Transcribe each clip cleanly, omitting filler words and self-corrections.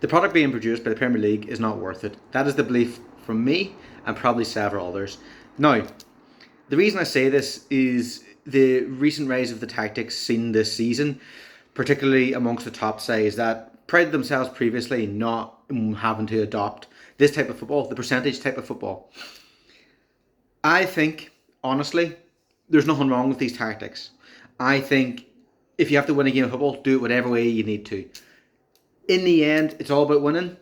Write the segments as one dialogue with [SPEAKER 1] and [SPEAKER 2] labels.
[SPEAKER 1] The product being produced by the Premier League is not worth it. That is the belief from me and probably several others. Now, the reason I say this is the recent rise of the tactics seen this season, particularly amongst the top sides that prided themselves previously not having to adopt this type of football, the percentage type of football. I think, honestly, there's nothing wrong with these tactics. I think if you have to win a game of football, do it whatever way you need to. In the end, it's all about winning.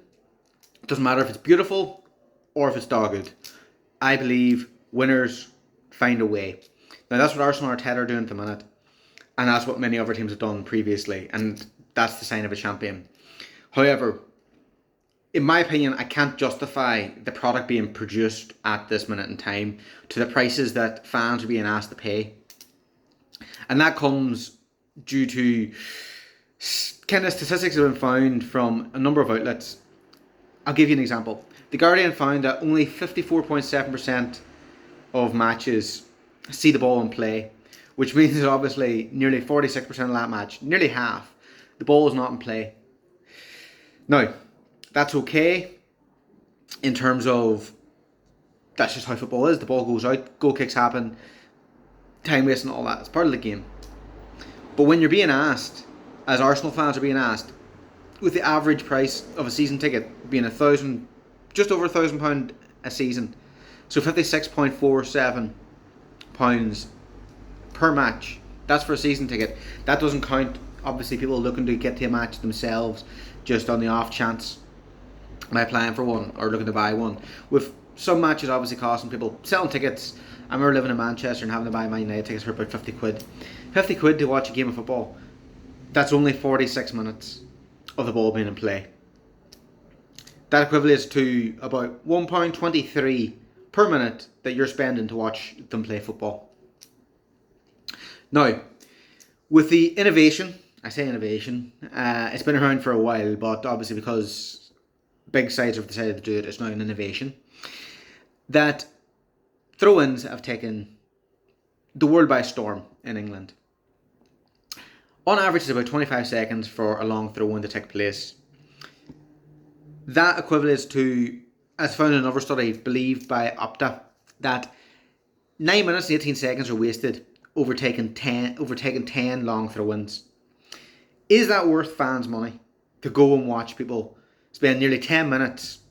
[SPEAKER 1] It doesn't matter if it's beautiful or if it's dogged. I believe winners find a way. Now, that's what Arsenal Arteta are doing at the minute. And that's what many other teams have done previously. And that's the sign of a champion. However, in my opinion, I can't justify the product being produced at this minute in time to the prices that fans are being asked to pay. And that comes due to kind of statistics that have been found from a number of outlets. I'll give you an example. The Guardian found that only 54.7% of matches see the ball in play, which means that obviously nearly 46% of that match, nearly half, the ball is not in play. Now, that's okay in terms of that's just how football is. The ball goes out, goal kicks happen, time waste and all that. It's part of the game. But when you're being asked, as Arsenal fans are being asked, with the average price of a season ticket being just over £1,000 a season, so £56.47 per match. That's for a season ticket. That doesn't count obviously people looking to get to a match themselves just on the off chance by applying for one or looking to buy one. With some matches obviously costing people selling tickets. I remember living in Manchester and having to buy Man United tickets for about 50 quid. 50 quid to watch a game of football. That's only 46 minutes of the ball being in play. That equates to about £1.23 per minute that you're spending to watch them play football. Now, with the innovation, I say innovation, it's been around for a while, but obviously because big sides have decided to do it, it's now an innovation, that throw-ins have taken the world by storm in England. On average, it's about 25 seconds for a long throw-in to take place. That equates to, as found in another study believed by Opta, that 9 minutes and 18 seconds are wasted overtaking 10 long throw-ins. Is that worth fans' money to go and watch people spend nearly 10 minutes,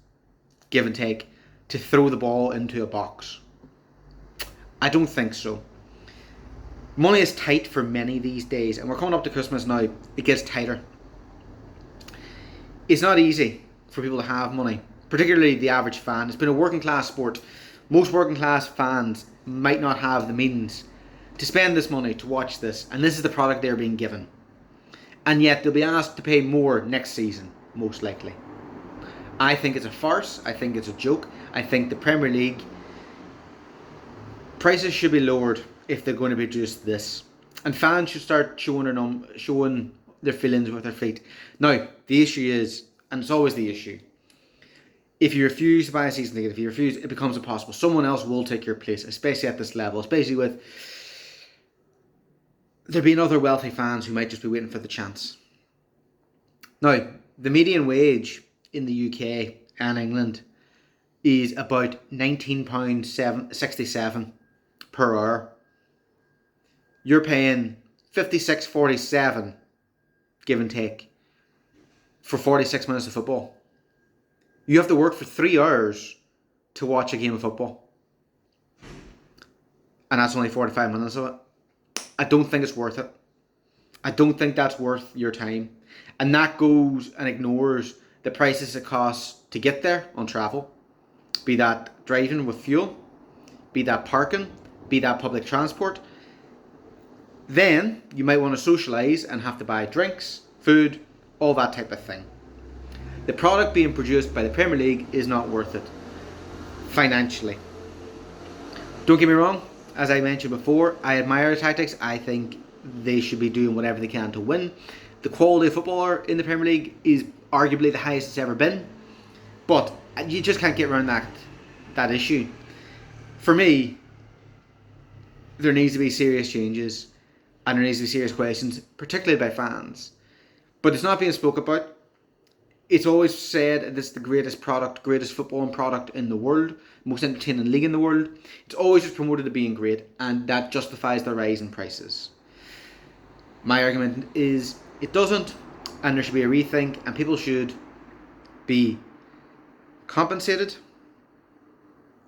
[SPEAKER 1] give and take, to throw the ball into a box? I don't think so. Money is tight for many these days, and we're coming up to Christmas now. It gets tighter. It's not easy for people to have money, particularly the average fan. It's been a working class sport. Most working class fans might not have the means to spend this money to watch this, and this is the product they're being given. And yet they'll be asked to pay more next season, most likely. I think it's a farce. I think it's a joke. I think the Premier League prices should be lowered if they're going to be just this. And fans should start showing their feelings with their feet. Now, the issue is, and it's always the issue, if you refuse to buy a season ticket, if you refuse, it becomes impossible. Someone else will take your place, especially at this level, especially with there being other wealthy fans who might just be waiting for the chance. Now, the median wage in the UK and England is about £19.67 per hour. You're paying £56.47, give and take, for 46 minutes of football. You have to work for 3 hours to watch a game of football. And that's only 45 minutes of it. I don't think it's worth it. I don't think that's worth your time. And that goes and ignores the prices it costs to get there on travel. Be that driving with fuel, be that parking, be that public transport. Then you might want to socialise and have to buy drinks, food, all that type of thing. The product being produced by the Premier League is not worth it financially. Don't get me wrong, as I mentioned before, I admire the tactics. I think they should be doing whatever they can to win. The quality of footballer in the Premier League is arguably the highest it's ever been, but you just can't get around that issue. For me, there needs to be serious changes and there needs to be serious questions, particularly by fans. But it's not being spoke about. It's always said this is the greatest product, greatest footballing product in the world, most entertaining league in the world. It's always just promoted to being great, and that justifies the rise in prices. My argument is it doesn't, and there should be a rethink, and people should be compensated,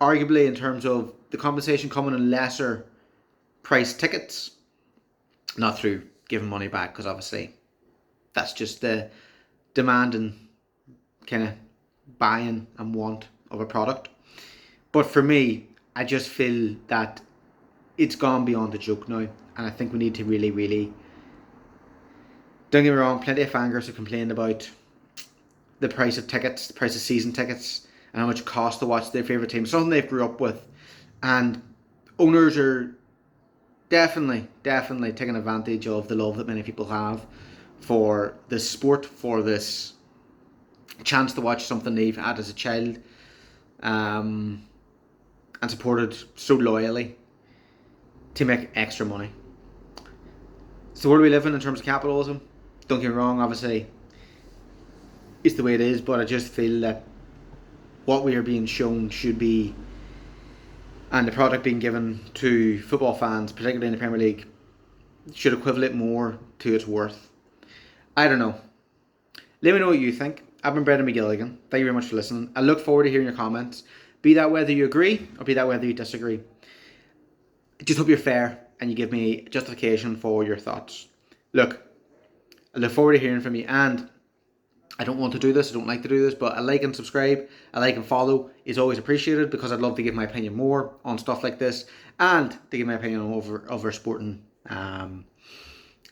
[SPEAKER 1] arguably in terms of the compensation coming in lesser price tickets, not through giving money back, because obviously that's just the demand and kind of buying and want of a product. But for me, I just feel that it's gone beyond the joke now, and I think we need to really, really. Don't get me wrong, plenty of fangirls have complained about the price of tickets, the price of season tickets, and how much it costs to watch their favourite team, something they've grew up with. And owners are definitely taking advantage of the love that many people have for this sport, for this chance to watch something they've had as a child, and supported so loyally to make extra money. It's the world we live in terms of capitalism. Don't get me wrong, obviously it's the way it is, but I just feel that what we are being shown should be, and the product being given to football fans, particularly in the Premier League, should equivalent more to its worth. I don't know. Let me know what you think. I've been Brendan McGilligan. Thank you very much for listening. I look forward to hearing your comments, be that whether you agree or be that whether you disagree. I just hope you're fair and you give me justification for your thoughts. Look, I look forward to hearing from you, and I don't want to do this, I don't like to do this, but a like and subscribe, a like and follow is always appreciated, because I'd love to give my opinion more on stuff like this, and to give my opinion on other sporting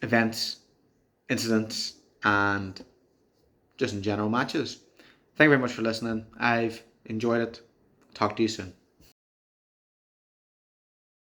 [SPEAKER 1] events, incidents, and just in general matches. Thank you very much for listening. I've enjoyed it. Talk to you soon.